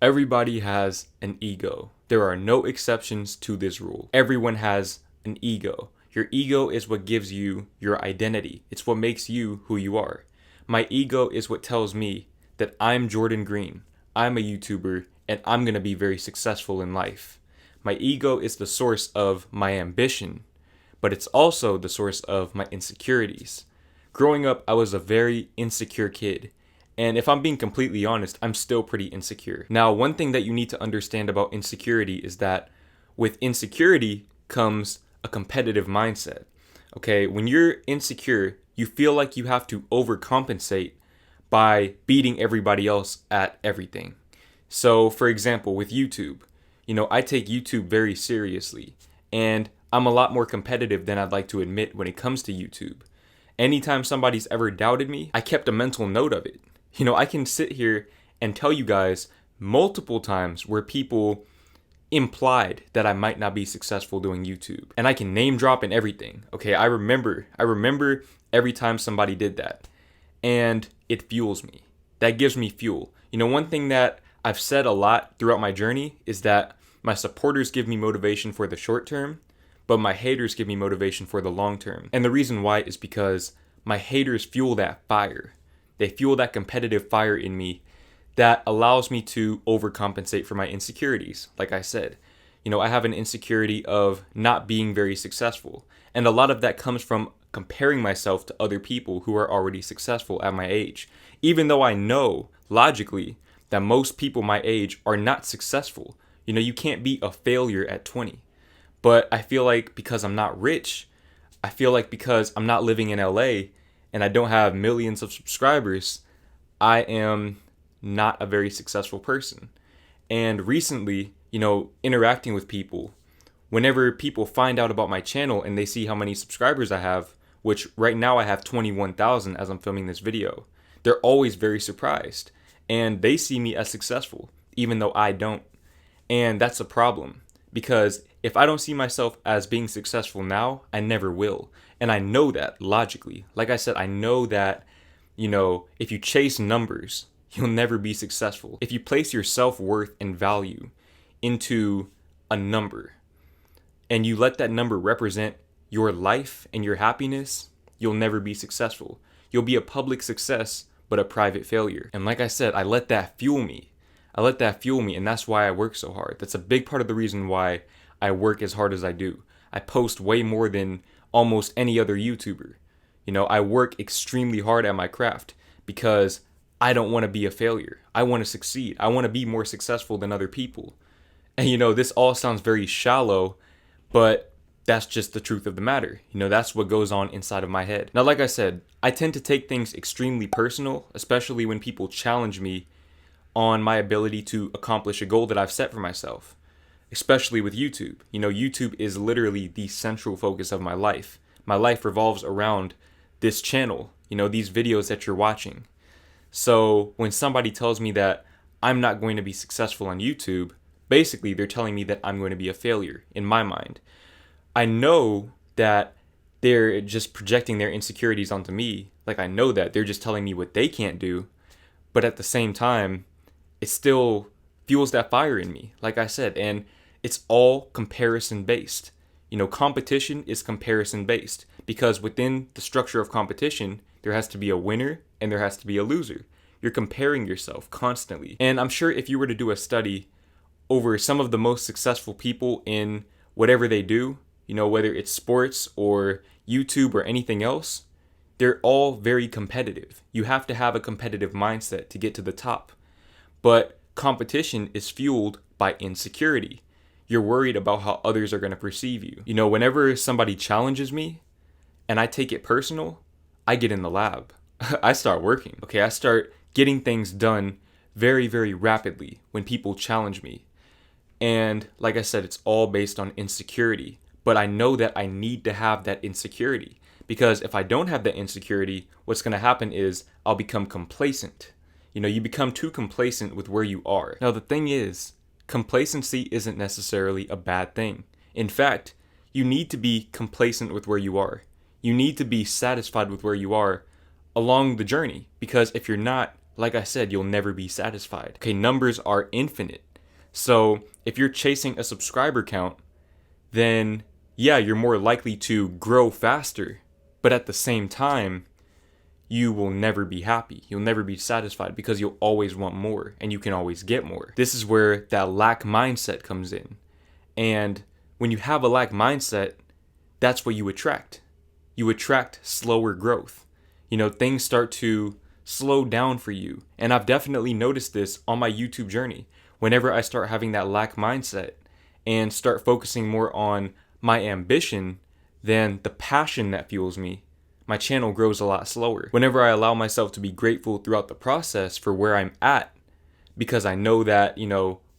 Everybody has an ego. There are no exceptions to this rule. Everyone has an ego. Your ego is what gives you your identity. It's what makes you who you are. My ego is what tells me that I'm Jordan Green. I'm a YouTuber and I'm going to be very successful in life. My ego is the source of my ambition, but it's also the source of my insecurities. Growing up, I was a very insecure kid. And if I'm being completely honest, I'm still pretty insecure. Now, one thing that you need to understand about insecurity is that with insecurity comes a competitive mindset. Okay, when you're insecure, you feel like you have to overcompensate by beating everybody else at everything. So, for example, with YouTube, I take YouTube very seriously, and I'm a lot more competitive than I'd like to admit when it comes to YouTube. Anytime somebody's ever doubted me, I kept a mental note of it. I can sit here and tell you guys multiple times where people implied that I might not be successful doing YouTube. And I can name drop and everything. Okay, I remember every time somebody did that. And it fuels me. That gives me fuel. One thing that I've said a lot throughout my journey is that my supporters give me motivation for the short term, but my haters give me motivation for the long term. And the reason why is because my haters fuel that fire. They fuel that competitive fire in me that allows me to overcompensate for my insecurities. Like I said, I have an insecurity of not being very successful. And a lot of that comes from comparing myself to other people who are already successful at my age. Even though I know logically that most people my age are not successful. You can't be a failure at 20. But I feel like because I'm not rich, I feel like because I'm not living in LA, and I don't have millions of subscribers, I am not a very successful person. And recently, interacting with people, whenever people find out about my channel and they see how many subscribers I have, which right now I have 21,000 as I'm filming this video, they're always very surprised. And they see me as successful, even though I don't. And that's a problem, because if I don't see myself as being successful now, I never will. And I know that logically. Like I said, I know that, if you chase numbers, you'll never be successful. If you place your self-worth and value into a number and you let that number represent your life and your happiness, you'll never be successful. You'll be a public success, but a private failure. And like I said, I let that fuel me. And that's why I work so hard. That's a big part of the reason why I work as hard as I do. I post way more than almost any other YouTuber. I work extremely hard at my craft because I don't want to be a failure. I want to succeed. I want to be more successful than other people. And this all sounds very shallow, but that's just the truth of the matter. That's what goes on inside of my head. Now, like I said, I tend to take things extremely personal, especially when people challenge me on my ability to accomplish a goal that I've set for myself. Especially with YouTube. YouTube is literally the central focus of my life. My life revolves around this channel, these videos that you're watching. So when somebody tells me that I'm not going to be successful on YouTube, basically they're telling me that I'm going to be a failure in my mind. I know that they're just projecting their insecurities onto me. Like, I know that they're just telling me what they can't do. But at the same time, it still fuels that fire in me, like I said, and it's all comparison based. Competition is comparison based because within the structure of competition, there has to be a winner and there has to be a loser. You're comparing yourself constantly. And I'm sure if you were to do a study over some of the most successful people in whatever they do, whether it's sports or YouTube or anything else, they're all very competitive. You have to have a competitive mindset to get to the top. But competition is fueled by insecurity. You're worried about how others are going to perceive you. Whenever somebody challenges me and I take it personal, I get in the lab. I start working. Okay, I start getting things done very, very rapidly when people challenge me. And like I said, it's all based on insecurity. But I know that I need to have that insecurity, because if I don't have that insecurity, what's going to happen is I'll become complacent. You become too complacent with where you are. Now, the thing is, complacency isn't necessarily a bad thing. In fact, you need to be complacent with where you are. You need to be satisfied with where you are along the journey, because if you're not, like I said, you'll never be satisfied. Okay, numbers are infinite. So if you're chasing a subscriber count, then yeah, you're more likely to grow faster. But at the same time, you will never be happy. You'll never be satisfied because you'll always want more and you can always get more. This is where that lack mindset comes in. And when you have a lack mindset, that's what you attract. You attract slower growth. Things start to slow down for you. And I've definitely noticed this on my YouTube journey. Whenever I start having that lack mindset and start focusing more on my ambition than the passion that fuels me, my channel grows a lot slower. Whenever I allow myself to be grateful throughout the process for where I'm at, because I know that,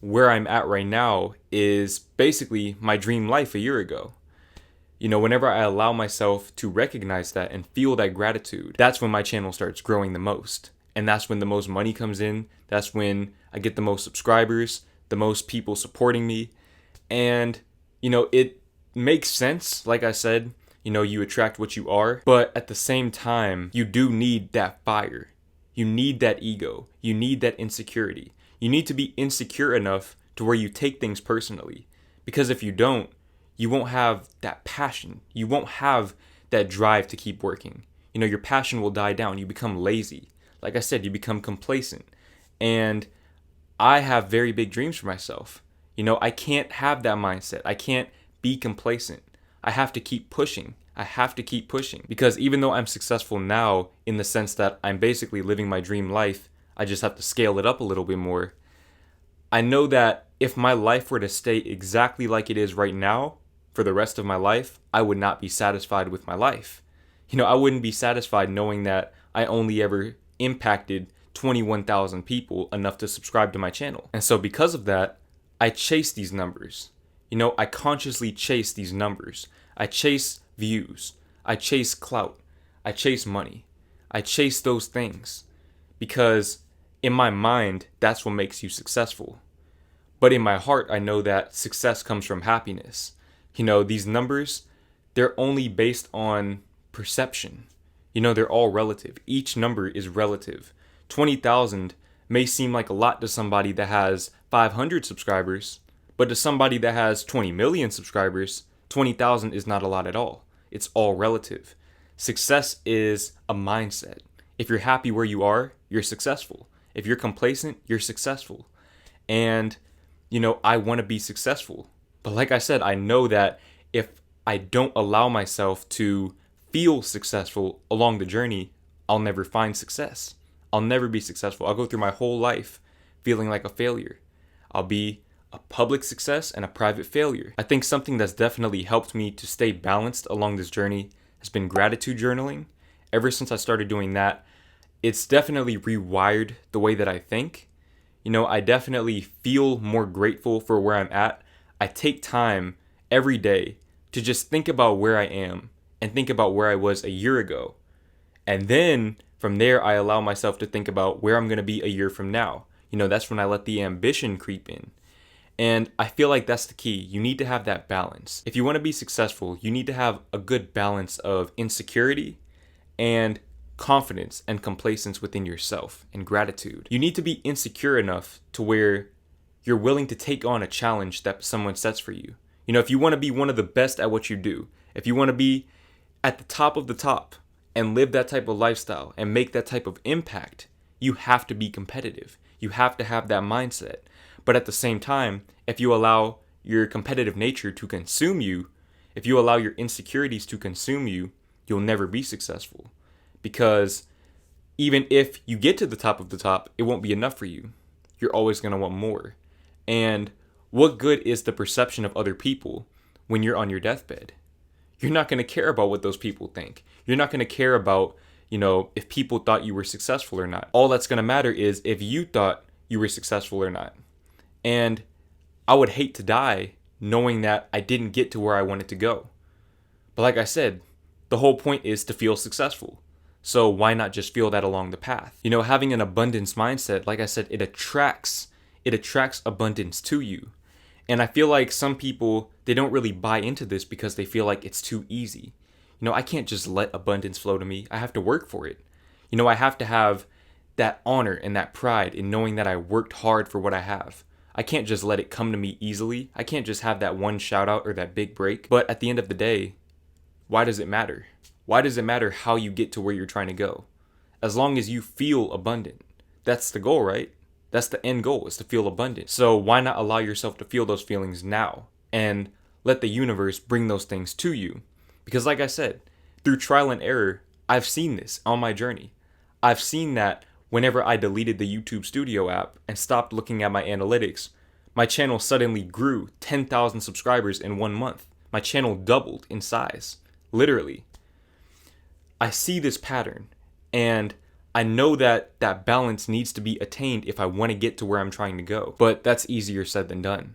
where I'm at right now is basically my dream life a year ago. Whenever I allow myself to recognize that and feel that gratitude, that's when my channel starts growing the most. And that's when the most money comes in. That's when I get the most subscribers, the most people supporting me. And, it makes sense. Like I said, you attract what you are. But at the same time, you do need that fire. You need that ego. You need that insecurity. You need to be insecure enough to where you take things personally. Because if you don't, you won't have that passion. You won't have that drive to keep working. Your passion will die down. You become lazy. Like I said, you become complacent. And I have very big dreams for myself. I can't have that mindset. I can't be complacent. I have to keep pushing. I have to keep pushing. Because even though I'm successful now in the sense that I'm basically living my dream life, I just have to scale it up a little bit more. I know that if my life were to stay exactly like it is right now for the rest of my life, I would not be satisfied with my life. I wouldn't be satisfied knowing that I only ever impacted 21,000 people enough to subscribe to my channel. And so because of that, I chase these numbers. I consciously chase these numbers. I chase views. I chase clout. I chase money. I chase those things because in my mind, that's what makes you successful. But in my heart, I know that success comes from happiness. These numbers, they're only based on perception. They're all relative. Each number is relative. 20,000 may seem like a lot to somebody that has 500 subscribers, but to somebody that has 20 million subscribers, 20,000 is not a lot at all. It's all relative. Success is a mindset. If you're happy where you are, you're successful. If you're complacent, you're successful. And, I want to be successful. But like I said, I know that if I don't allow myself to feel successful along the journey, I'll never find success. I'll never be successful. I'll go through my whole life feeling like a failure. I'll be a public success and a private failure. I think something that's definitely helped me to stay balanced along this journey has been gratitude journaling. Ever since I started doing that, it's definitely rewired the way that I think. I definitely feel more grateful for where I'm at. I take time every day to just think about where I am and think about where I was a year ago. And then from there, I allow myself to think about where I'm going to be a year from now. That's when I let the ambition creep in. And I feel like that's the key. You need to have that balance. If you want to be successful, you need to have a good balance of insecurity and confidence and complacence within yourself and gratitude. You need to be insecure enough to where you're willing to take on a challenge that someone sets for you. If you want to be one of the best at what you do, if you want to be at the top of the top and live that type of lifestyle and make that type of impact, you have to be competitive. You have to have that mindset. But at the same time, if you allow your competitive nature to consume you, if you allow your insecurities to consume you, you'll never be successful. Because even if you get to the top of the top, it won't be enough for you. You're always going to want more. And what good is the perception of other people when you're on your deathbed? You're not going to care about what those people think. You're not going to care about, if people thought you were successful or not. All that's going to matter is if you thought you were successful or not. And I would hate to die knowing that I didn't get to where I wanted to go. But like I said, the whole point is to feel successful. So why not just feel that along the path? Having an abundance mindset, like I said, it attracts abundance to you. And I feel like some people, they don't really buy into this because they feel like it's too easy. I can't just let abundance flow to me. I have to work for it. I have to have that honor and that pride in knowing that I worked hard for what I have. I can't just let it come to me easily. I can't just have that one shout out or that big break. But at the end of the day, why does it matter? Why does it matter how you get to where you're trying to go? As long as you feel abundant. That's the goal, right? That's the end goal, is to feel abundant. So why not allow yourself to feel those feelings now and let the universe bring those things to you? Because like I said, through trial and error, I've seen this on my journey. I've seen that whenever I deleted the YouTube Studio app and stopped looking at my analytics, my channel suddenly grew 10,000 subscribers in 1 month. My channel doubled in size, literally. I see this pattern, and I know that that balance needs to be attained if I want to get to where I'm trying to go. But that's easier said than done.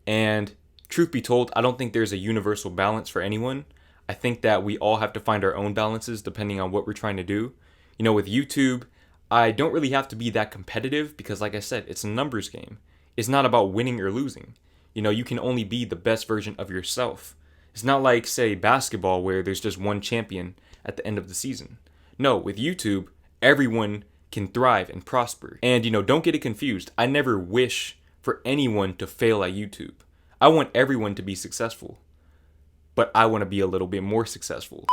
And truth be told, I don't think there's a universal balance for anyone. I think that we all have to find our own balances depending on what we're trying to do. You know, with YouTube, I don't really have to be that competitive because, like I said, it's a numbers game. It's not about winning or losing. You know, you can only be the best version of yourself. It's not like, say, basketball where there's just one champion at the end of the season. No, with YouTube, everyone can thrive and prosper. And, you know, don't get it confused. I never wish for anyone to fail at YouTube. I want everyone to be successful. But I want to be a little bit more successful.